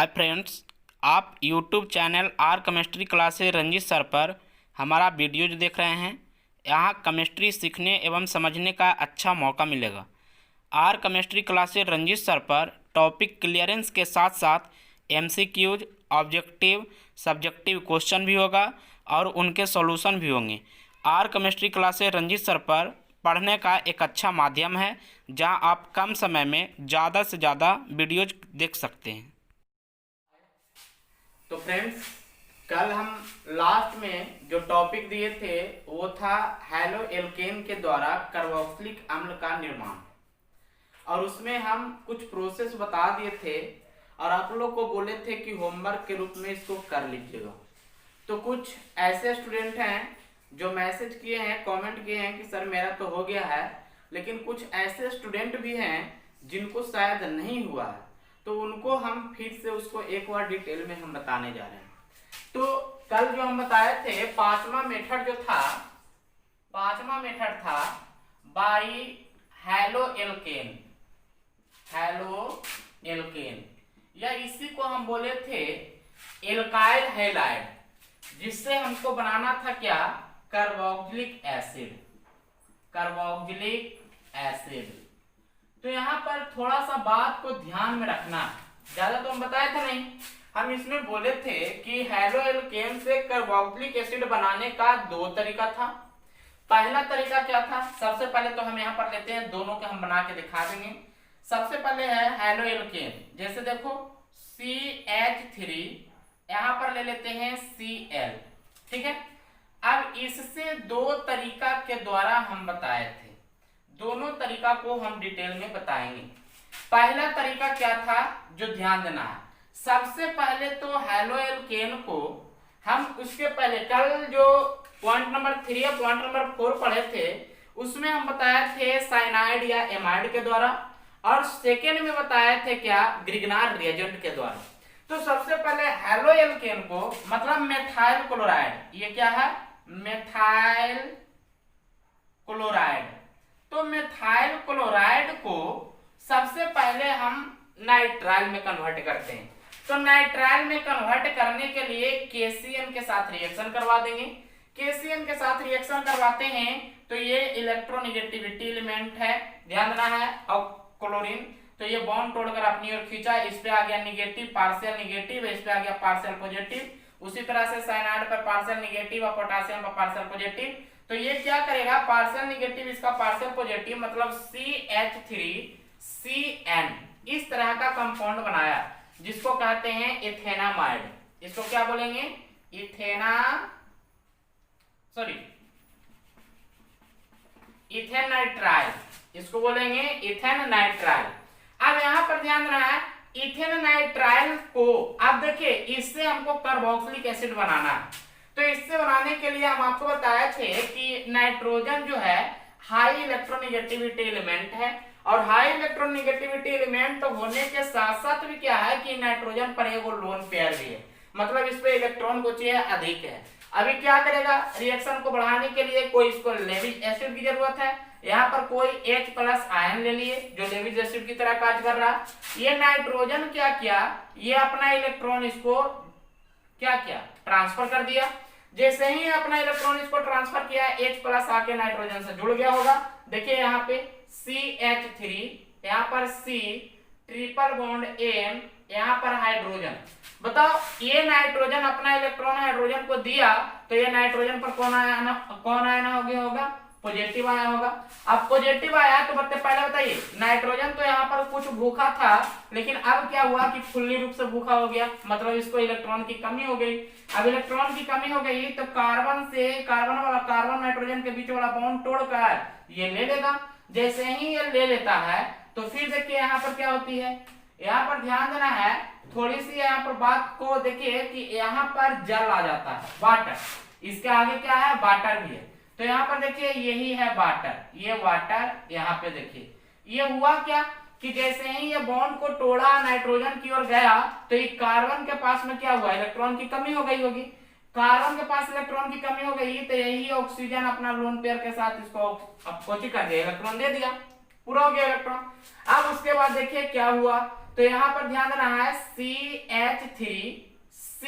Friends, आप YouTube channel R chemistry classes Ranjeet sir पर हमारा वीडियोज देख रहे हैं। यहाँ केमिस्ट्री सीखने एवं समझने का अच्छा मौका मिलेगा। R chemistry classes Ranjeet sir पर टॉपिक क्लियरेंस के साथ साथ एमसीक्यूज, ऑब्जेक्टिव, सब्जेक्टिव क्वेश्चन भी होगा और उनके सॉल्यूशन भी होंगे। R chemistry classes Ranjeet sir पर पढ़ने का एक अच्छा माध्यम है जहां आप कम समय में ज़्यादा से ज़्यादा वीडियोज देख सकते हैं। तो फ्रेंड्स, कल हम लास्ट में जो टॉपिक दिए थे वो था हैलो एल्केन के द्वारा कार्बोक्सिलिक अम्ल का निर्माण, और उसमें हम कुछ प्रोसेस बता दिए थे और आप लोग को बोले थे कि होमवर्क के रूप में इसको कर लीजिएगा। तो कुछ ऐसे स्टूडेंट हैं जो मैसेज किए हैं, कमेंट किए हैं कि सर मेरा तो हो गया है, लेकिन कुछ ऐसे स्टूडेंट भी हैं जिनको शायद नहीं हुआ है, तो उनको हम फिर से उसको एक बार डिटेल में हम बताने जा रहे हैं। तो कल जो हम बताए थे पांचवा मेथड था बाई हैलो एल्केन, या इसी को हम बोले थे एल्काइल हैलाइड, जिससे हमको बनाना था क्या, कार्बोक्सिलिक एसिड। तो यहाँ पर थोड़ा सा बात को ध्यान में रखना, ज्यादा तो हम बताए थे नहीं। हम इसमें बोले थे कि हैलो एल्केन से कार्बोक्सिलिक एसिड बनाने का दो तरीका था। पहला तरीका क्या था, सबसे पहले तो हम यहाँ पर लेते हैं, दोनों के हम बना के दिखा देंगे। सबसे पहले है हैलो एल्केन, जैसे देखो CH3, यहाँ पर ले लेते हैं Cl, ठीक है। अब इससे दो तरीका के द्वारा हम बताए थे, दोनों तरीका को हम डिटेल में बताएंगे। पहला तरीका क्या था जो ध्यान देना है, सबसे पहले तो हैलो एल्केन को हम उसके पहले कल जो पॉइंट नंबर 3 या पॉइंट नंबर 4 पढ़े थे उसमें हम बताए थे साइनाइड या एमाइड के द्वारा, और सेकेंड में बताए थे क्या, ग्रिग्नार रिएजेंट के द्वारा। तो सबसे पहले हैलो एल्केन को मतलब मेथाइल क्लोराइड, ये क्या है, मेथाइल क्लोराइड। तो मेथाइल क्लोराइड को सबसे पहले हम नाइट्राइल में कन्वर्ट करते हैं। तो नाइट्राइल में कन्वर्ट करने के लिए KCN के साथ रिएक्शन करवा देंगे। KCN के साथ रिएक्शन करवाते हैं तो ये इलेक्ट्रोनेगेटिविटी एलिमेंट है, ध्यान देना है। और क्लोरीन, तो ये बॉन्ड तोड़कर अपनी ओर खींचा, इस पे आ गया निगेटिव, पार्शियल निगेटिव, इस पे आ गया पार्शियल पॉजिटिव। उसी तरह से साइनाइड पर पार्शियल निगेटिव और पोटेशियम पर पार्शियल पॉजिटिव। तो ये क्या करेगा, पार्शियल निगेटिव इसका पार्शियल पॉजिटिव मतलब CH3CN, इस तरह का कंपाउंड बनाया जिसको कहते हैं इथेनामाइड। इसको क्या बोलेंगे, इथेन नाइट्राइल, इसको बोलेंगे इथेन नाइट्राइल। अब यहाँ पर ध्यान देना है, इथेन नाइट्राइल को अब देखिए इससे हमको कार्बोक्सिलिक एसिड बनाना है। तो इससे बनाने के लिए हम आपको बताए थे कि नाइट्रोजन जो है हाई इलेक्ट्रोनेगेटिविटी एलिमेंट है, और हाई इलेक्ट्रोनेगेटिविटी एलिमेंट होने के साथ साथ भी क्या है कि नाइट्रोजन पर एगो लोन पेयर भी है, मतलब इस पे इलेक्ट्रॉन को चाहिए अधिक है। अभी क्या करेगा, रिएक्शन को बढ़ाने के लिए कोई इसको लेविज एसिड की जरूरत है। यहाँ पर कोई H+ आयन ले लिए जो लेविज एसिड की तरह कार्य कर रहा। ये नाइट्रोजन क्या किया, ये अपना इलेक्ट्रॉन इसको क्या किया, ट्रांसफर कर दिया। जैसे ही अपना इलेक्ट्रॉन इसको ट्रांसफर किया, H+ आके नाइट्रोजन से जुड़ गया होगा। देखिए यहाँ पे CH3, यहाँ पर C, ट्रिपल बॉन्ड N, यहाँ पर हाइड्रोजन। बताओ ये नाइट्रोजन अपना इलेक्ट्रॉन हाइड्रोजन को दिया तो ये नाइट्रोजन पर कौन आयन हो गया होगा, पॉजिटिव आया होगा। अब पॉजिटिव आया तो पहले बताइए, नाइट्रोजन तो यहाँ पर कुछ भूखा था, लेकिन अब क्या हुआ कि फुल्ली रूप से भूखा हो गया, मतलब इसको इलेक्ट्रॉन की कमी हो गई। अब इलेक्ट्रॉन की कमी हो गई तो कार्बन नाइट्रोजन के बीच वाला बॉन्ड तोड़कर ये ले लेगा। जैसे ही ये ले लेता है तो फिर देखिए यहाँ पर क्या होती है, यहाँ पर ध्यान देना है थोड़ी सी, यहाँ पर बात को देखिए कि यहाँ पर जल आ जाता है, वाटर, इसके आगे क्या है, वाटर भी है। तो यहाँ पर देखिए यही है वाटर, ये वाटर, यहाँ पे देखिए ये हुआ क्या कि जैसे ही ये बॉन्ड को तोड़ा नाइट्रोजन की ओर गया तो ये कार्बन के पास में क्या हुआ, इलेक्ट्रॉन की कमी हो गई होगी। कार्बन के पास इलेक्ट्रॉन की कमी हो गई तो यही ऑक्सीजन अपना लोन पेयर के साथ इसको कोची कर दिया, इलेक्ट्रॉन दे दिया, पूरा हो गया इलेक्ट्रॉन। अब उसके बाद देखिए क्या हुआ, तो यहाँ पर ध्यान देना है CH3C,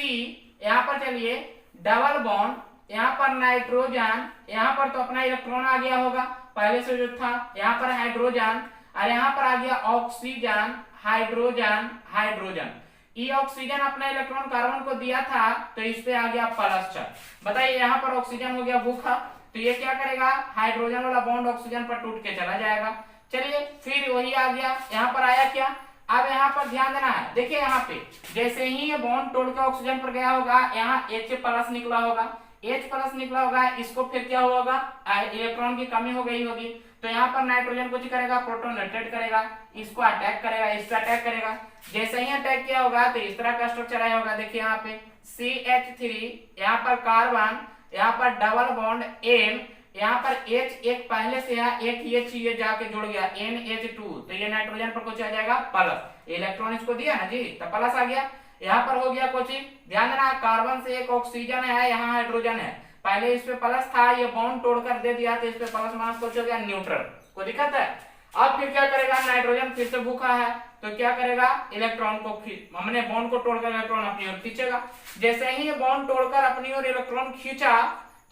यहाँ पर चलिए डबल बॉन्ड, यहाँ पर नाइट्रोजन, यहाँ पर तो अपना इलेक्ट्रॉन आ गया होगा पहले से जो था, यहाँ पर हाइड्रोजन, और यहाँ पर आ गया ऑक्सीजन, हाइड्रोजन, हाइड्रोजन। ये ऑक्सीजन अपना इलेक्ट्रॉन कार्बन को दिया था, तो इस पे आ गया प्लस चार्ज। बताइए यहाँ पर ऑक्सीजन हो गया भूखा, तो ये क्या करेगा, हाइड्रोजन वाला बॉन्ड ऑक्सीजन पर टूट के चला जाएगा। चलिए फिर वही आ गया, यहाँ पर आया क्या, अब यहाँ पर ध्यान देना है, देखिए यहाँ पे जैसे ही ये बॉन्ड तोड़ के ऑक्सीजन पर गया होगा, यहाँ H प्लस निकला होगा, H प्लस निकला होगा, इसको फिर क्या होगा, इलेक्ट्रॉन की कमी हो गई होगी, तो यहाँ पर नाइट्रोजन कुछ करेगा, प्रोटॉन रोटेट करेगा, इसको अटैक करेगा, इसको अटैक करेगा। जैसे ही अटैक किया होगा तो इस तरह का स्ट्रक्चर आया होगा, देखिए यहाँ पे CH3, यहाँ पर कार्बन, यहाँ पर डबल बॉन्ड N, यहाँ पर H एक पहले से है, एक ये जाके जुड़ गया NH2, तो ये नाइट्रोजन पर कुछ आ जाएगा प्लस, इलेक्ट्रॉन इसको दिया ना जी, तो प्लस आ गया। यहाँ पर हो गया कुछ, ध्यान देना कार्बन से एक ऑक्सीजन है, यहाँ हाइड्रोजन है, पहले इस पे प्लस था, ये बॉन्ड तोड़कर दे दिया तो इस पे प्लस माइनस कुछ हो गया न्यूट्रल, कोई दिक्कत है। अब फिर क्या करेगा, नाइट्रोजन फिर से भूखा है, तो क्या करेगा, इलेक्ट्रॉन को हमने बॉन्ड को तोड़कर इलेक्ट्रॉन अपनी ओर खींचेगा। जैसे ही ये बॉन्ड तोड़कर अपनी ओर इलेक्ट्रॉन खींचा,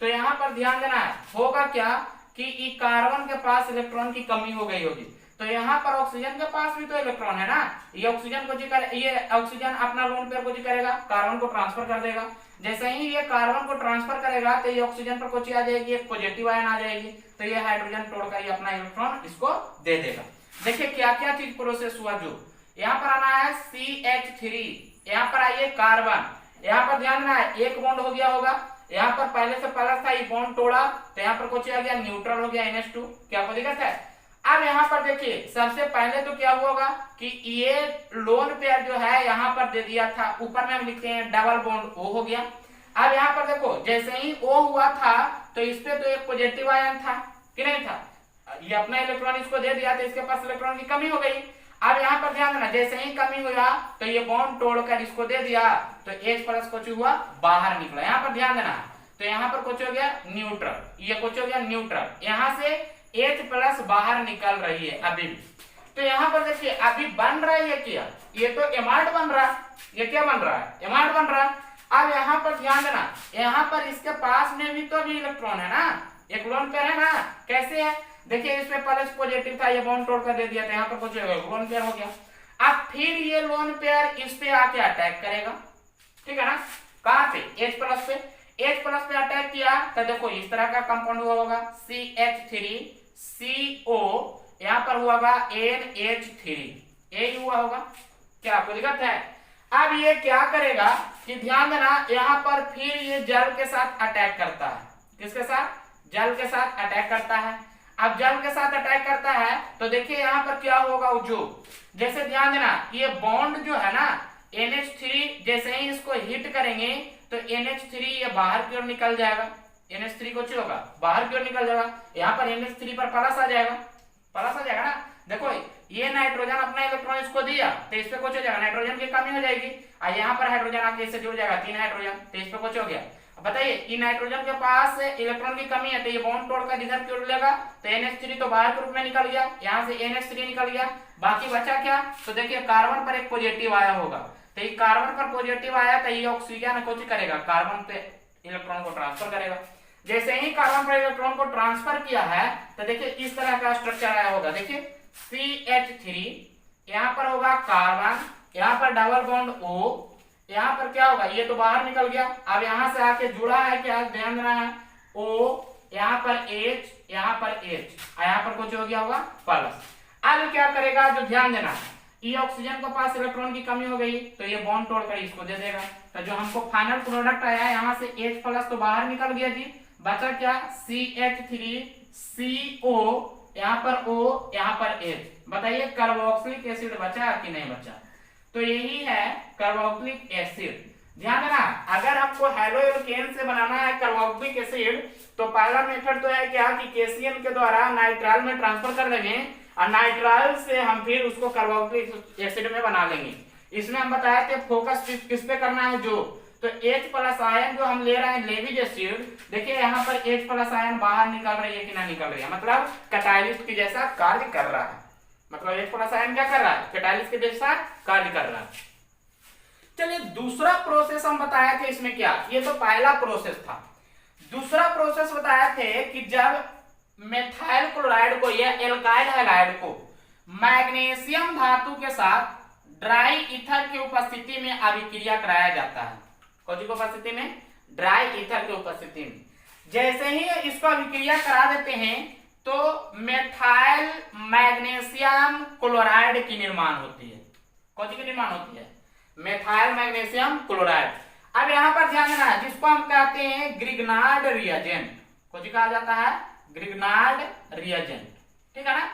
तो यहाँ पर ध्यान देना है, होगा क्या कि कार्बन के पास इलेक्ट्रॉन की कमी हो गई होगी, तो यहाँ पर ऑक्सीजन के पास भी तो इलेक्ट्रॉन है ना, ये ऑक्सीजन को ये ऑक्सीजन अपना लोन पेयर को करेगा, कार्बन को ट्रांसफर कर देगा। जैसे ही ये कार्बन को ट्रांसफर करेगा तो ये ऑक्सीजन पर कुछ आ जाएगी, एक पॉजिटिव आयन आ जाएगी, तो ये हाइड्रोजन तोड़कर ये अपना इलेक्ट्रॉन इसको दे देगा। देखिए क्या क्या चीज प्रोसेस हुआ, जो यहाँ पर आना है CH3, यहाँ पर आइए कार्बन, यहाँ पर ध्यान देना है एक बॉन्ड हो गया होगा, यहाँ पर पहले से प्लस था, ये बॉन्ड तोड़ा तो यहाँ पर कुछ आ गया न्यूट्रल हो गया NH2, क्या कोई दिक्कत है। अब यहाँ पर देखिए सबसे पहले तो क्या हुआ होगा कि ये लोन पेयर जो है यहाँ पर दे दिया था, ऊपर में हम लिखते हैं डबल बॉन्ड O हो गया। अब यहाँ पर देखो जैसे ही O हुआ था तो इस पे तो एक पॉजिटिव आयन था कि नहीं था, ये अपना इलेक्ट्रॉन इसको दे दिया तो इसके पास इलेक्ट्रॉन की कमी हो गई। अब यहाँ पर ध्यान देना, जैसे ही कमी हुआ तो ये बॉन्ड तोड़कर इसको दे दिया तो H प्लस कुछ हुआ बाहर निकला, यहाँ पर ध्यान देना, तो यहाँ पर कुछ हो गया न्यूट्रल, ये कुछ हो गया न्यूट्रल, यहाँ से H प्लस बाहर निकल रही है अभी भी। तो यहाँ पर देखिए अभी बन रहा है क्या, ये तो एमाइड बन रहा है, ये क्या बन रहा है, एमाइड बन रहा है। अब यहाँ पर ध्यान देना, यहाँ पर इसके पास में भी तो अभी इलेक्ट्रॉन है ना, एक लोन पेयर है ना, कैसे है, देखिए इसमें प्लस पॉजिटिव था, ये बॉन्ड तोड़कर दे दिया तो यहाँ पर कुछ लोन पेयर हो गया। अब फिर ये लोन पेयर इस पे आके अटैक करेगा, ठीक है ना, कहाँ पे, H प्लस पे, H प्लस पे अटैक किया तो देखो इस तरह का कंपाउंड हुआ होगा CH3CO, यहाँ पर हुआ होगा NH3, यही हुआ होगा, क्या कोई दिक्कत है। अब ये क्या करेगा कि ध्यान देना, यहाँ पर फिर ये जल के साथ अटैक करता है, किसके साथ, जल के साथ अटैक करता है। अब जल के साथ अटैक करता है तो देखिए यहाँ पर क्या होगा, जो जैसे ध्यान देना ये बॉन्ड जो है ना NH3, जैसे ही इसको हिट करेंगे तो NH3 ये बाहर की ओर निकल जाएगा, NH3 को होगा बाहर की ओर निकल जाएगा, यहाँ पर NH3 पर प्लस आ जाएगा, प्लस आ जाएगा ना। देखो ये नाइट्रोजन अपना इलेक्ट्रॉन इसको दिया तो इस पे कुछ हो जाएगा, नाइट्रोजन की कमी हो जाएगी, और यहाँ पर हाइड्रोजन आके इससे जुड़ जाएगा 3 हाइड्रोजन, तो इस पे कुछ हो गया। बताइए कि नाइट्रोजन के पास इलेक्ट्रॉन की कमी है तो ये बॉन्ड तोड़कर इधर की ओर लेगा, तो NH3 तो बाहर के रूप में निकल गया, यहाँ से NH3 निकल गया, बाकी बचा क्या, तो देखिए कार्बन पर एक पॉजिटिव आया होगा, तो ये कार्बन पर पॉजिटिव आया तो ये ऑक्सीजन कुछ करेगा, कार्बन पे इलेक्ट्रॉन को ट्रांसफर करेगा। जैसे ही कार्बन पर इलेक्ट्रॉन को ट्रांसफर किया है तो देखिए इस तरह का स्ट्रक्चर आया होगा, देखिए CH3, यहाँ पर होगा कार्बन, यहाँ पर डबल बॉन्ड O, यहाँ पर क्या होगा, ये तो बाहर निकल गया, अब यहाँ से आके जुड़ा है क्या, ध्यान देना है O, यहाँ पर H, यहाँ पर H, यहाँ पर कुछ हो गया होगा प्लस। अब क्या करेगा, जो ध्यान देना है, ये ऑक्सीजन के पास इलेक्ट्रॉन की कमी हो गई तो ये बॉन्ड तोड़कर इसको दे देगा, तो जो हमको फाइनल प्रोडक्ट आया यहाँ से H प्लस तो बाहर निकल गया जी, बचा क्या CH3CO, यहाँ पर O, यहाँ पर H। बताइए कार्बोक्सिलिक एसिड बचा कि नहीं बचा, तो यही है कार्बोक्सिलिक एसिड। ध्यान देना, अगर आपको हेलोएल्केन से बनाना है कार्बोक्सिलिक एसिड तो पहला मेथड तो है क्या कि केसीएन के द्वारा नाइट्राइल में ट्रांसफर कर देंगे और नाइट्राइल से हम फिर उसको कार्बोक्सिलिक एसिड में बना लेंगे। इसमें हम बताए थे फोकस किस पे करना है, जो तो H प्लस आयन जो हम ले रहे हैं लेविज एसिड, देखिए यहाँ पर H प्लस आयन बाहर निकल रही है कि ना निकल रही है, मतलब कैटालिस्ट की जैसा कार्य कर रहा है, मतलब H प्लस आयन क्या कर रहा है, कैटालिस्ट के जैसा कार्य कर रहा है। चलिए दूसरा प्रोसेस हम बताए थे इसमें क्या, ये तो पहला प्रोसेस था। दूसरा प्रोसेस बताए थे कि जब मेथाइल क्लोराइड को या एल्काइल हैलाइड को मैग्नीशियम धातु के साथ ड्राई ईथर की उपस्थिति में अभिक्रिया कराया जाता है। कौन सी उपस्थिति में? ड्राई ईथर की उपस्थिति में। जैसे ही इसको अभिक्रिया करा देते हैं तो मेथाइल मैग्नीशियम क्लोराइड की निर्माण होती है। कौन सी की निर्माण होती है? Methyl magnesium chloride. अब यहां पर ध्यान देना है, जिसको हम कहते हैं ग्रिग्नार्ड रिएजेंट। कौन सी कहा जाता है? Grignard reagent. ठीक है ना।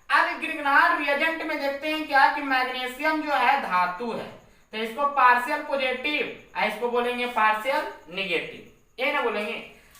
अब ग्रिग्नार्ड रिएजेंट में देखते हैं क्या कि मैग्नीशियम जो है धातु है, तो इसको पार्शियल पॉजिटिव, इसको बोलेंगे पार्शियल निगेटिव, ये ना बोलेंगे।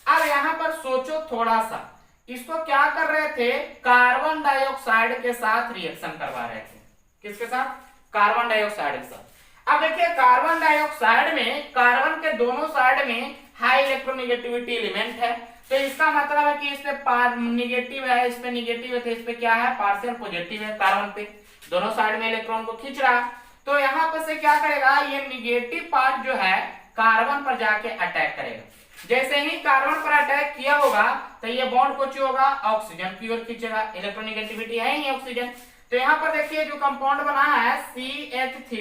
अब यहां पर सोचो थोड़ा सा, इसको क्या कर रहे थे? कार्बन डाइऑक्साइड के साथ रिएक्शन करवा रहे थे। किसके साथ? कार्बन डाइऑक्साइड के साथ। अब देखिए कार्बन डाइऑक्साइड में कार्बन के दोनों साइड में हाई इलेक्ट्रोनेगेटिविटी एलिमेंट है, तो इसका मतलब है कि इस पे निगेटिव है, इस पे निगेटिव है, तो इस पे क्या है? पार्शियल पॉजिटिव है। कार्बन पे दोनों साइड में इलेक्ट्रॉन को खींच रहा है, तो यहाँ पर से क्या करेगा? ये निगेटिव पार्ट जो है कार्बन पर जाके अटैक करेगा। जैसे ही कार्बन पर अटैक किया होगा तो ये बॉन्ड को होगा ऑक्सीजन की ओर खींचेगा, इलेक्ट्रोनेगेटिविटी है ही ऑक्सीजन। तो यहाँ पर देखिए जो कंपाउंड बना है CH3,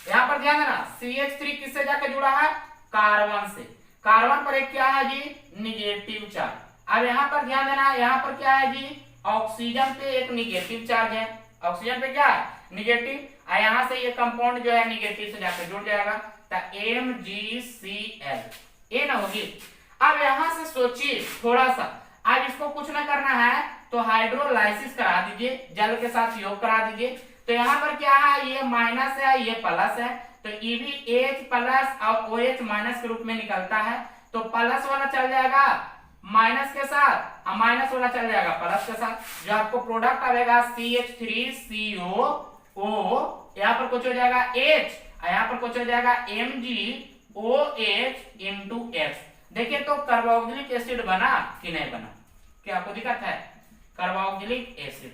यहाँ पर ध्यान देना CH3 किससे जाकर जुड़ा है? कार्बन से। कार्बन पर एक क्या है जी? Negative charge. अब यहाँ पर ध्यान देना, यहाँ पर क्या है जी? ऑक्सीजन पे एक निगेटिव चार्ज है। ऑक्सीजन पे क्या है? निगेटिव। यहाँ से ये कंपाउंड जो है निगेटिव से जाकर जुड़ जाएगा, तो MgCl ये ना होगी। अब यहाँ से सोचिए थोड़ा सा, अब इसको कुछ ना करना है तो हाइड्रोलाइसिस करा दीजिए, जल के साथ योग करा दीजिए। तो यहाँ पर क्या है? ये माइनस है, ये प्लस है, तो EVH प्लस और OH माइनस के रूप में निकलता है। तो प्लस वाला चल जाएगा माइनस के साथ और माइनस वाला चल जाएगा प्लस के साथ। जो आपको प्रोडक्ट आएगा CH3CO, यहाँ पर कुछ हो जाएगा H, यहाँ पर कुछ हो जाएगा MgOH इंटू X। देखिए तो कार्बोक्सिलिक एसिड बना कि नहीं बना? क्या आपको दिक्कत है? Carboxylic acid.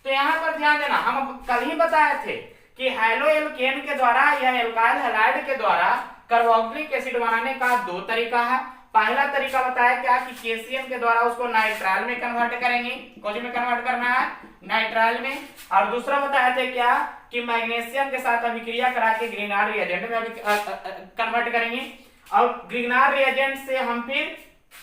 तो यहाँ पर ध्यान देना, हम कल ही बताए थे कि हैलोएल्केन के द्वारा या एल्काइल हैलाइड के द्वारा कार्बोक्सिलिक एसिड बनाने का दो तरीका है। पहला तरीका बताया क्या कि KCl के द्वारा उसको नाइट्राइल में कन्वर्ट करेंगे। कौन में कन्वर्ट करना है? नाइट्राइल में। और दूसरा बताया थे क्या कि मैग्नीशियम के साथ अभिक्रिया करा के ग्रिग्नार्ड रिएजेंट में कन्वर्ट करेंगे, और ग्रिग्नार्ड रिएजेंट से हम फिर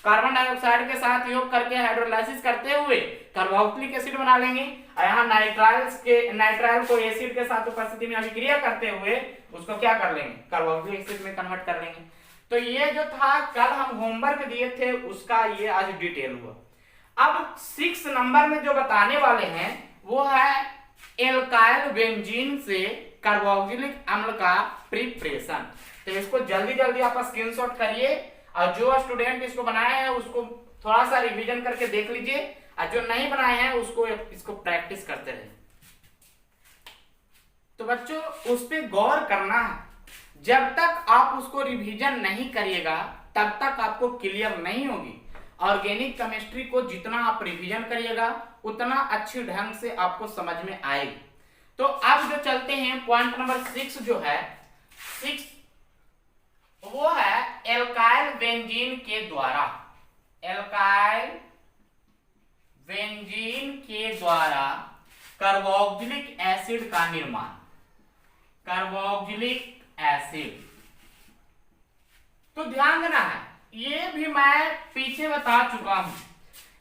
कार्बन डाइऑक्साइड के साथ योग करके हाइड्रोलाइसिस करते हुए कार्बोक्सिलिक एसिड बना लेंगे, और यहाँ नाइट्राइल को एसिड के साथ उपस्थिति में अभिक्रिया करते हुए उसको क्या कर लेंगे? कार्बोक्सिलिक एसिड में कन्वर्ट कर लेंगे। तो ये जो था कल हम होमवर्क दिए थे उसका ये आज डिटेल हुआ। अब 6 नंबर में जो बताने वाले हैं वो है एल्काइल बेंजीन से कार्बोक्सिलिक अम्ल का प्रिपरेशन। तो इसको जल्दी जल्दी आप स्क्रीनशॉट करिए, और जो स्टूडेंट इसको बनाए हैं उसको थोड़ा सा रिवीजन करके देख लीजिए, और जो नहीं बनाए हैं उसको इसको प्रैक्टिस करते रहिए। तो बच्चों उस पर गौर करना है, जब तक आप उसको रिवीजन नहीं करिएगा तब तक आपको क्लियर नहीं होगी। ऑर्गेनिक केमिस्ट्री को जितना आप रिवीजन करिएगा उतना अच्छी ढंग से आपको समझ में आएगी। तो अब जो चलते हैं पॉइंट नंबर 6 जो है 6 वो है एल्काइल बेंजीन के द्वारा, एल्काइल बेंजीन के द्वारा कार्बोक्सिलिक एसिड का निर्माण। कार्बोक्सिलिक एसिड, तो ध्यान देना है, ये भी मैं पीछे बता चुका हूं,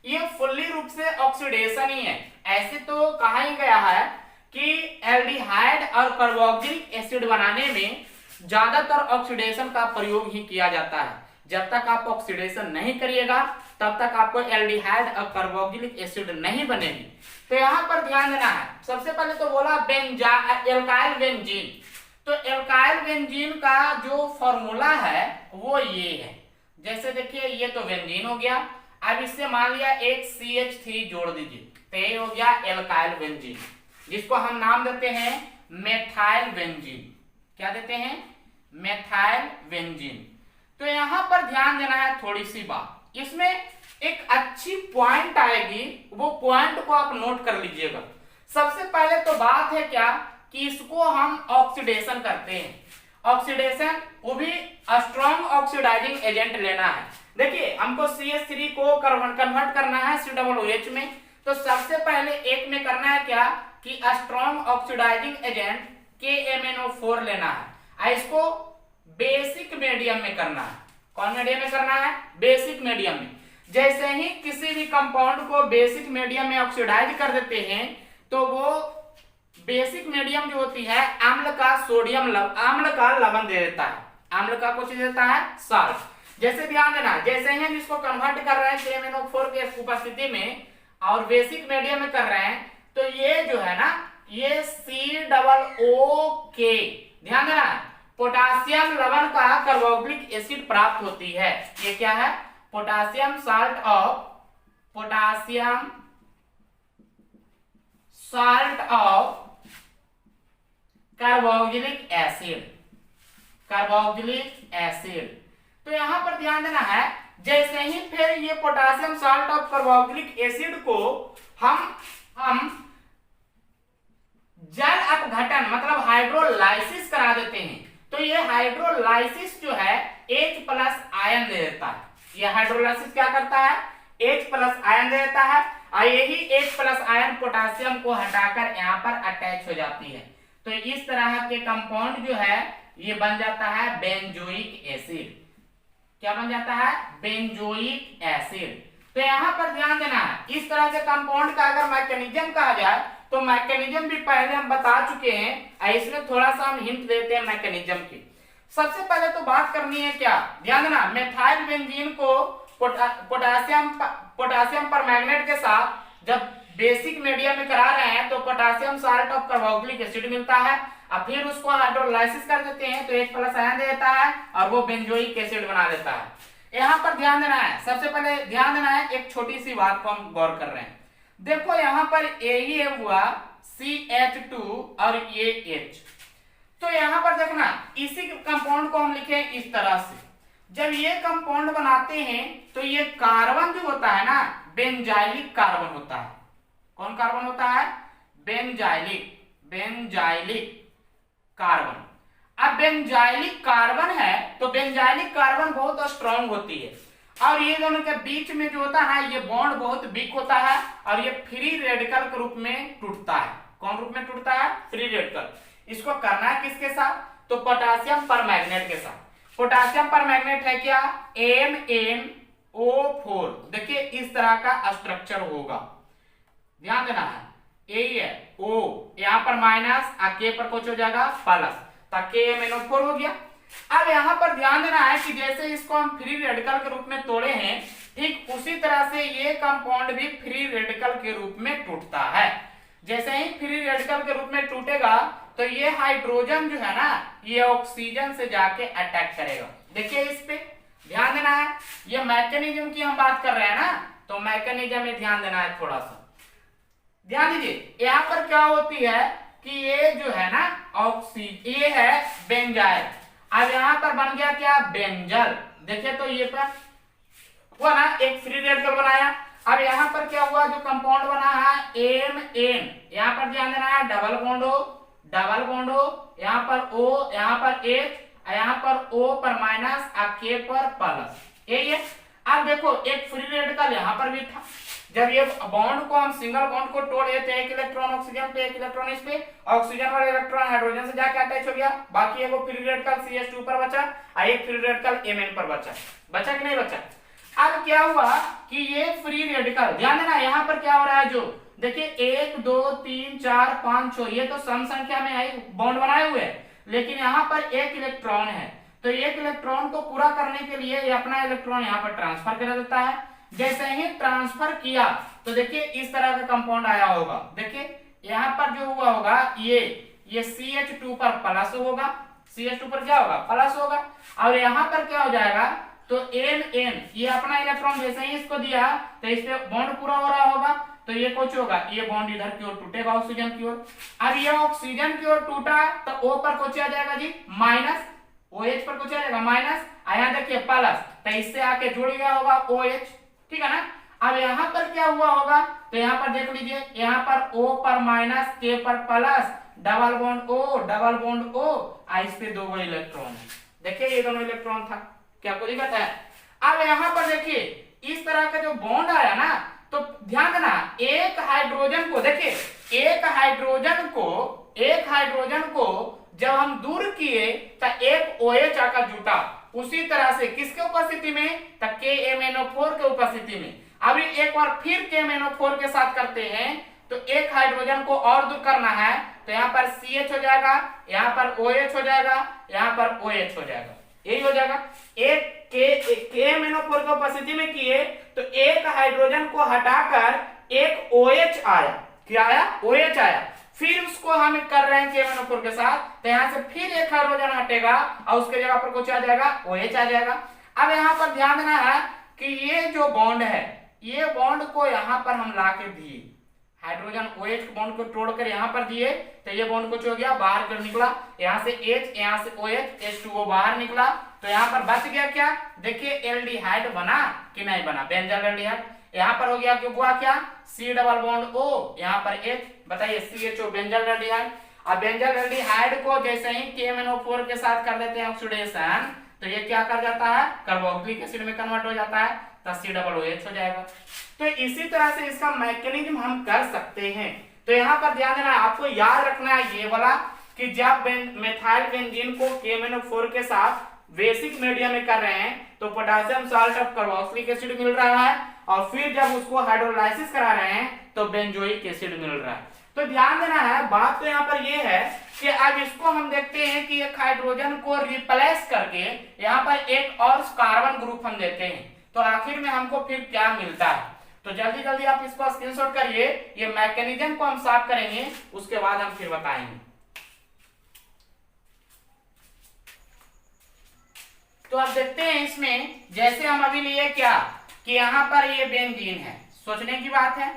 ये फुल्ली रूप से ऑक्सीडेशन ही है। ऐसे तो कहा ही गया है कि एल्डिहाइड और कार्बोक्सिलिक एसिड बनाने में ज्यादातर ऑक्सीडेशन का प्रयोग ही किया जाता है। जब तक आप ऑक्सीडेशन नहीं करिएगा तब तक आपको एल्डिहाइड और कार्बोक्सिलिक एसिड नहीं बनेगी। तो यहां पर ध्यान देना है, सबसे पहले तो बोला एल्काइल बेंजीन। तो एल्काइल बेंजीन का जो फॉर्मूला है वो ये है, जैसे देखिए ये तो बेंजीन हो गया, अब इससे मान लिया एक CH3 जोड़ दीजिए, तो ये हो गया एल्काइल बेंजीन, जिसको हम नाम देते हैं मेथाइल बेंजीन। क्या देते हैं? Methyl benzene. तो यहां पर ध्यान देना है थोड़ी सी बात, इसमें एक अच्छी पॉइंट आएगी, वो पॉइंट को आप नोट कर लीजिएगा। सबसे पहले तो बात है क्या कि इसको हम ऑक्सीडेशन करते हैं। ऑक्सीडेशन वो भी स्ट्रॉन्ग ऑक्सीडाइजिंग एजेंट लेना है। देखिए हमको CH3 को कन्वर्ट करना है COOH में, तो सबसे पहले एक में करना है क्या कि स्ट्रॉन्ग ऑक्सीडाइजिंग एजेंट KMnO4 लेना है। इसको बेसिक मीडियम में करना है। कौन मीडियम में करना है? बेसिक मीडियम में। जैसे ही किसी भी कंपाउंड को बेसिक मीडियम में ऑक्सीडाइज कर देते हैं तो वो बेसिक मीडियम जो होती है अम्ल का अम्ल का लवण दे देता है। अम्ल का कुछ देता है साल्ट। जैसे ध्यान देना, जैसे ही हम इसको कन्वर्ट कर रहे हैं KMnO4 के उपस्थिति में और बेसिक मीडियम में कर रहे हैं तो ये जो है ना ये COOK, ध्यान देना, पोटासियम लवण का कार्बोक्सिलिक एसिड प्राप्त होती है। ये क्या है? Potassium salt of carboxylic acid. तो यहां पर ध्यान देना है, जैसे ही फिर ये potassium salt of carboxylic acid को हम जल अपघटन मतलब हाइड्रोलाइसिस करा देते हैं तो ये हाइड्रोलाइसिस जो है H+ आयन दे देता है। ये हाइड्रोलाइसिस क्या करता है? H+ आयन दे देता है और यही H+ आयन पोटासियम को हटाकर यहाँ पर अटैच हो जाती है। तो इस तरह के कंपाउंड जो है ये बन जाता है बेंजोइक एसिड। क्या बन जाता है? Benzoic acid. तो यहाँ पर ध्यान देना है, इस तरह के कंपाउंड का अगर मैकेनिज्म कहा जाए तो मैकेनिज्म भी पहले हम बता चुके हैं, इसमें थोड़ा सा हम हिंट देते हैं मैकेनिज्म की। सबसे पहले तो बात करनी है क्या, ध्यान देना, मेथाइल बेंजीन को पोटासियम परमैंगनेट के साथ जब बेसिक मीडियम में करा रहे हैं तो potassium salt of carboxylic acid मिलता है और फिर उसको हाइड्रोलाइसिस कर देते हैं तो H+ आयन दे देता है और वो बेंजोइक एसिड बना देता है। यहाँ पर ध्यान देना है, सबसे पहले ध्यान देना है, एक छोटी सी बात को हम गौर कर रहे हैं। देखो यहाँ पर ये हुआ CH2 और ये H। तो यहाँ पर देखना, इसी कंपाउंड को हम लिखे इस तरह से। जब ये कंपाउंड बनाते हैं तो ये कार्बन जो होता है ना बेंजाइलिक कार्बन होता है। कौन कार्बन होता है? Benzylic carbon. अब बेंजाइलिक कार्बन है तो बेंजाइलिक कार्बन बहुत स्ट्रांग होती है और ये दोनों के बीच में जो होता है ये बॉन्ड बहुत वीक होता है और ये फ्री रेडिकल के रूप में टूटता है। कौन रूप में टूटता है? Free radical. इसको करना है किसके साथ? तो पोटासियम परमैंगनेट के साथ। पोटासियम परमैंगनेट है क्या? MnO4। देखिए इस तरह का स्ट्रक्चर होगा, ध्यान देना है। यही है O, यहाँ पर माइनस और K पर कुछ हो जाएगा प्लस, तो KMnO4 हो गया। अब यहाँ पर ध्यान देना है कि जैसे इसको हम फ्री रेडिकल के रूप में तोड़े हैं ठीक उसी तरह से ये कंपाउंड भी फ्री रेडिकल के रूप में टूटता है। जैसे ही फ्री रेडिकल के रूप में टूटेगा तो ये हाइड्रोजन जो है ना ये ऑक्सीजन से जाके अटैक करेगा। देखिए इस पे ध्यान देना है, ये मैकेनिज्म की हम बात कर रहे हैं ना, तो मैकेनिज्म में ध्यान देना है थोड़ा सा। ध्यान दीजिए यहाँ पर क्या होती है कि ये जो है ना ऑक्सीजन, ये है बेंजाइल। अब यहाँ पर बन गया क्या? बेंजल। देखिए तो ये पर हुआ ना एक फ्री रेडिकल बनाया। अब यहाँ पर क्या हुआ? जो कंपाउंड बना है Mn, यहाँ पर ध्यान देना है डबल बॉन्ड हो, यहाँ पर O, यहाँ पर H, यहाँ पर O पर माइनस और K पर प्लस, यही है। अब देखो एक फ्री रेडिकल यहाँ पर भी था। जब ये बॉन्ड को हम सिंगल बॉन्ड को तोड़े तो एक इलेक्ट्रॉन ऑक्सीजन पे, एक इलेक्ट्रॉन इस पे, ऑक्सीजन वाला इलेक्ट्रॉन हाइड्रोजन से जाके अटैच हो गया। बाकी एगो फ्री रेडिकल CH2 पर बचा और एक फ्री रेडिकल Mn पर बचा कि नहीं बचा? अब क्या हुआ कि ये फ्री रेडिकल, ध्यान देना यहाँ पर क्या हो रहा है, जो देखिए 1 2 3 4 5 6 ये तो सम संख्या में आई बॉन्ड बनाए हुए हैं, लेकिन यहाँ पर एक इलेक्ट्रॉन है तो एक इलेक्ट्रॉन को पूरा करने के लिए ये अपना इलेक्ट्रॉन यहाँ पर ट्रांसफर कर देता है। जैसे ही ट्रांसफर किया तो देखिए इस तरह का कंपाउंड आया होगा। देखिए यहाँ पर जो हुआ होगा ये CH2 पर प्लस होगा, CH2 पर क्या होगा? प्लस होगा। और यहाँ पर क्या हो जाएगा? तो Mn ये अपना इलेक्ट्रॉन जैसे ही इसको दिया तो इस पे बॉन्ड पूरा हो रहा होगा तो ये कुछ होगा, ये बॉन्ड इधर की ओर टूटेगा ऑक्सीजन की ओर। अब ये ऑक्सीजन की ओर टूटा तो O पर कुछ आ जाएगा जी माइनस, OH पर कुछ आ जाएगा माइनस, यहाँ देखिए प्लस, तो इससे आके जुड़ गया होगा OH, ठीक है ना। अब यहाँ पर क्या हुआ होगा? तो यहाँ पर देख लीजिए, यहाँ पर O पर माइनस K पर प्लस, डबल बॉन्ड ओ, इस पे 2 इलेक्ट्रॉन है। देखिए ये दोनों इलेक्ट्रॉन था, क्या कोई दिक्कत है? अब यहाँ पर देखिए इस तरह का जो बॉन्ड आया ना, तो ध्यान देना एक हाइड्रोजन को, देखिए एक हाइड्रोजन को जब हम दूर किए तो एक OH आकर जुटा, उसी तरह से किसके उपस्थिति में? तो KMnO4 के उपस्थिति में। अभी एक बार फिर KMnO4 के साथ करते हैं, तो एक हाइड्रोजन को और दूर करना है, तो यहाँ पर CH हो जाएगा, यहाँ पर OH हो जाएगा, यहाँ पर OH हो जाएगा, यही हो जाएगा। एक KMnO4 की उपस्थिति में किए तो एक हाइड्रोजन को हटाकर एक OH आया, क्या आया? OH आया। फिर उसको हम कर रहे हैं KMnO4 के साथ, तो यहाँ से फिर एक हाइड्रोजन हटेगा और उसके जगह पर कुछ आ जाएगा, OH आ जाएगा। अब यहाँ पर ध्यान देना है कि ये जो बॉन्ड है, ये बॉन्ड को यहाँ पर हम ला के दिए, हाइड्रोजन OH के बॉन्ड को तोड़कर यहाँ पर दिए, तो ये बॉन्ड कुछ हो गया, बाहर कर निकला, यहाँ से H, यहाँ से OH, H2O बाहर निकला, तो यहाँ पर बच गया क्या? देखिए एल्डिहाइड बना कि नहीं बना, बेंजल एल्डिहाइड। यहाँ पर हो गया कि हुआ क्या? C डबल बॉन्ड O, यहाँ पर H, बताइए CHO बेंजल एल्डिहाइड। अब बेंजल एल्डिहाइड को जैसे ही KMnO4 के साथ कर देते हैं ऑक्सीडेशन, तो ये क्या कर जाता है? कार्बोक्सिलिक एसिड में कन्वर्ट हो जाता है, तो C डबल OH हो जाएगा। तो इसी तरह से इसका मैकेनिज्म हम कर सकते हैं। तो यहाँ पर ध्यान देना है, आपको याद रखना है ये वाला कि जब मेथाइल बेंजीन को KMnO4 के साथ बेसिक मीडियम में कर रहे हैं, तो potassium salt of carboxylic acid मिल रहा है, और फिर जब उसको हाइड्रोलाइसिस करा रहे हैं तो बेंजोइक एसिड मिल रहा है। तो ध्यान देना है, बात तो यहाँ पर ये है कि अब इसको हम देखते हैं कि एक हाइड्रोजन को रिप्लेस करके यहाँ पर एक और कार्बन ग्रुप हम देते हैं, तो आखिर में हमको फिर क्या मिलता है? तो जल्दी जल्दी आप इसको स्क्रीनशॉट करिए, ये मैकेनिज्म को हम साफ करेंगे, उसके बाद हम फिर बताएंगे। तो अब देखते हैं इसमें, जैसे हम अभी लिए क्या कि यहाँ पर ये बेंजीन है, सोचने की बात है,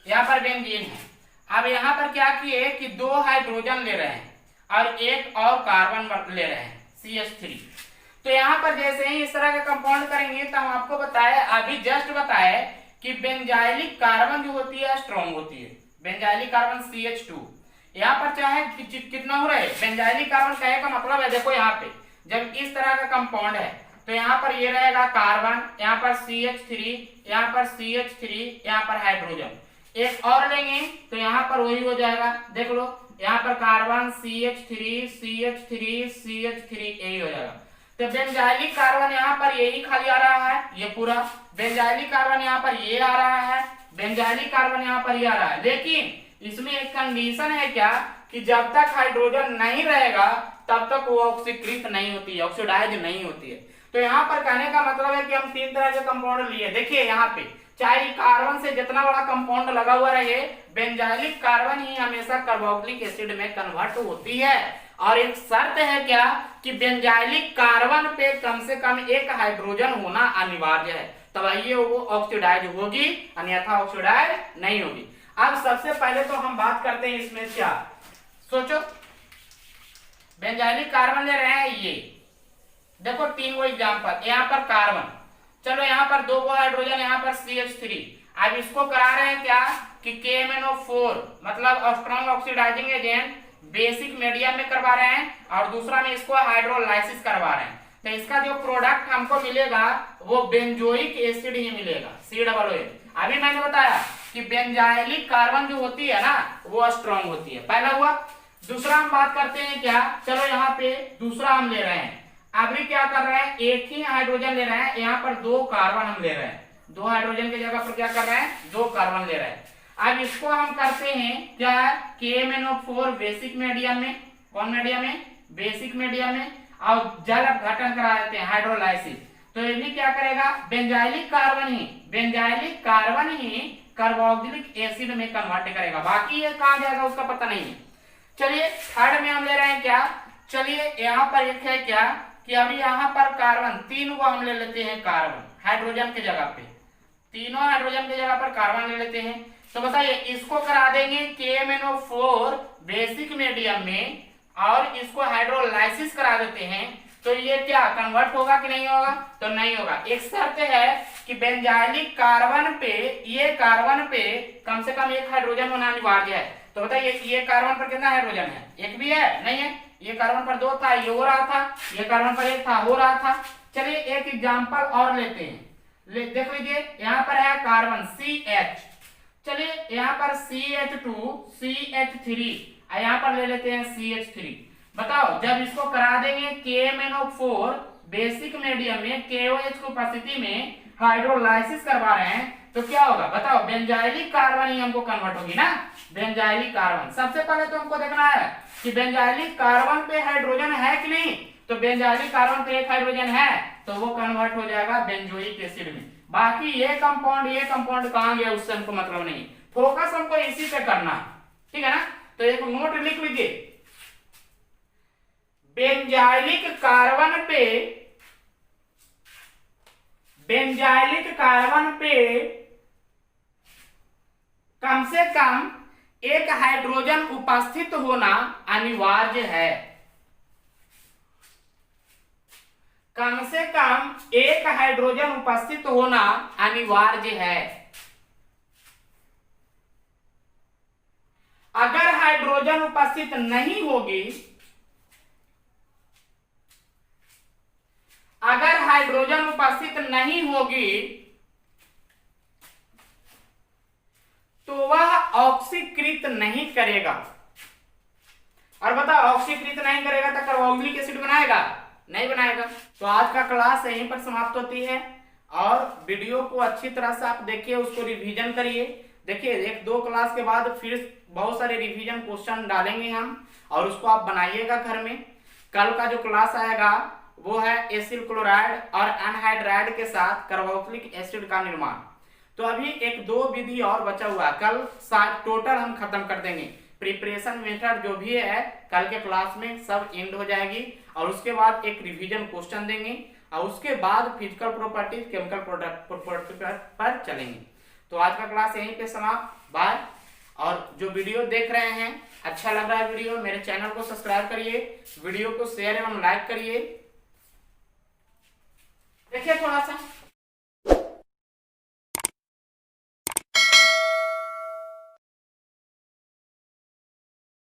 यहाँ पर बेंजीन है। अब यहाँ पर क्या किए कि 2 हाइड्रोजन ले रहे हैं और एक और कार्बन ले रहे हैं CH3। तो यहाँ पर जैसे ही इस तरह का कंपाउंड करेंगे, तो हम आपको बताए, अभी जस्ट बताए कि बेंजाइलिक कार्बन जो होती है स्ट्रॉन्ग होती है, बेंजाइलिक कार्बन CH2। यहाँ पर चाहे कितना हो रहा है बेंजाइलिक कार्बन, कहने का मतलब है देखो यहाँ पे जब इस तरह का कंपाउंड है, तो यहाँ पर ये रहेगा कार्बन, यहाँ पर CH3, यहाँ पर CH3, यहाँ पर हाइड्रोजन। एक और लेंगे तो यहाँ पर वही हो जाएगा, देख लो यहाँ पर कार्बन CH3 CH3 CH3, यही हो जाएगा। तो बेंजाइलिक कार्बन यहाँ पर यही खाली आ रहा है, ये पूरा बेंजाइलिक कार्बन यहाँ पर ये आ रहा है, बेंजाइलिक कार्बन यहाँ पर ये आ रहा है। लेकिन इसमें एक कंडीशन है क्या कि जब तक हाइड्रोजन नहीं रहेगा तब तक वो ऑक्सीकृत नहीं होती है, ऑक्सीडाइज नहीं होती है। तो यहाँ पर कहने का मतलब है कि हम 3 तरह के कंपाउंड लिए। देखिए यहाँ पे चाहे कार्बन से जितना बड़ा कंपाउंड लगा हुआ रहे, बेंजाइलिक कार्बन ही हमेशा कार्बोक्सिलिक एसिड में कन्वर्ट होती है। और एक शर्त है क्या कि बेंजाइलिक कार्बन पे कम से कम एक हाइड्रोजन होना अनिवार्य है, तब ये वो ऑक्सीडाइज होगी, अन्यथा ऑक्सीडाइज नहीं होगी। अब सबसे पहले तो हम बात करते हैं इसमें क्या, सोचो बेंजाइलिक कार्बन ले रहे हैं, ये देखो 3 गो एग्जाम्पल, यहाँ पर कार्बन, चलो यहाँ पर 2 गो हाइड्रोजन, यहाँ पर CH3। अब इसको करा रहे हैं क्या कि KMnO4 मतलब strong oxidising agent basic medium में करवा रहे हैं, और दूसरा में इसको हाइड्रोलाइसिस करवा रहे हैं। तो इसका जो प्रोडक्ट हमको मिलेगा वो बेंजोइक एसिड ही मिलेगा, COOH। अभी मैंने बताया कि बेंजाइलिक कार्बन जो होती है ना वो स्ट्रॉन्ग होती है, पहला हुआ। दूसरा हम बात करते हैं क्या, चलो यहाँ पे दूसरा हम ले रहे हैं, अभी क्या कर रहे हैं, एक ही हाइड्रोजन ले रहे हैं, यहाँ पर 2 कार्बन हम ले रहे हैं, 2 हाइड्रोजन की जगह पर क्या कर रहे हैं, 2 कार्बन ले रहे हैं। अब इसको हम करते हैं क्या, KMnO4 बेसिक मीडियम में, कौन मीडियम में, बेसिक मीडियम में, और जल अपघटन करा देते हैं, हाइड्रोलाइसिस। तो ये भी क्या करेगा, बेंजाइलिक कार्बन ही कार्बोक्सिलिक एसिड में कन्वर्ट करेगा, बाकी ये कहाँ जाएगा उसका पता नहीं है। चलिए थर्ड में हम ले रहे हैं क्या, चलिए यहाँ पर एक है क्या कि अभी यहाँ पर कार्बन 3 को हम ले लेते हैं, कार्बन हाइड्रोजन की जगह पे, तीनों हाइड्रोजन की जगह पर कार्बन ले लेते हैं। तो बताइए इसको करा देंगे KMnO4 बेसिक मीडियम में और इसको हाइड्रोलाइसिस करा देते हैं, तो ये क्या कन्वर्ट होगा कि नहीं होगा, तो नहीं होगा। एक शर्त है कि बेंजाइलिक कार्बन पे, ये कार्बन पे कम से कम एक हाइड्रोजन होना अनिवार्य है, तो तो बताइए ये कार्बन पर कितना हाइड्रोजन है? एक भी है? नहीं है। ये कार्बन पर 2 था, ये हो रहा था, ये कार्बन पर 1 था, हो रहा था। चलिए एक एग्जांपल और लेते हैं। देख लीजिए यहाँ पर है कार्बन CH, चलिए यहाँ पर CH2 CH3, यहाँ पर ले लेते हैं CH3। बताओ जब इसको करा देंगे KMnO4 बेसिक मीडियम में KOH की उपस्थिति में हाइड्रोलाइसिस करवा रहे हैं तो क्या होगा? बताओ बेंजाइलिक कार्बन ही हमको कन्वर्ट होगी ना, बेंजाइलिक कार्बन। सबसे पहले तो हमको देखना है कि बेंजाइलिक कार्बन पे हाइड्रोजन है कि नहीं। तो बेंजाइलिक कार्बन पे एक हाइड्रोजन है तो वो कन्वर्ट हो जाएगा बेंजोइक एसिड में। बाकी ये कंपाउंड कहां गया उससे हमको मतलब नहीं, फोकस हमको इसी पे करना, ठीक है ना। तो एक नोट लिख लीजिए, बेंजाइलिक कार्बन पे कम से कम एक हाइड्रोजन उपस्थित होना अनिवार्य है। कम से कम एक हाइड्रोजन उपस्थित होना अनिवार्य है। अगर हाइड्रोजन उपस्थित नहीं होगी, अगर हाइड्रोजन उपस्थित नहीं होगी तो वह ऑक्सीकृत नहीं करेगा। और बताओ ऑक्सीकृत नहीं करेगा तो कार्बोक्सिलिक एसिड बनाएगा? नहीं बनाएगा। तो आज का क्लास यहीं पर समाप्त होती है और वीडियो को अच्छी तरह से आप देखिए, उसको रिवीजन करिए। देखिए 1-2 क्लास के बाद फिर बहुत सारे रिवीजन क्वेश्चन डालेंगे हम और उसको आप बनाइएगा घर में। कल का जो क्लास आएगा वो है एसिल क्लोराइड और एनहाइड्राइड के साथ कार्बोक्सिलिक एसिड का निर्माण। तो अभी 1-2 विधि और बचा हुआ है, कल टोटल हम खत्म कर देंगे। प्रिपरेशन मेथड जो भी है कल के क्लास में सब एंड हो जाएगी और उसके बाद एक रिवीजन क्वेश्चन देंगे और उसके बाद फिजिकल प्रॉपर्टीज केमिकल प्रॉपर्टी पर चलेंगे। तो आज का क्लास यहीं पे समाप्त। बाय। और जो वीडियो देख रहे हैं अच्छा लग रहा है वीडियो, मेरे चैनल को सब्सक्राइब करिए, वीडियो को शेयर एवं लाइक करिए।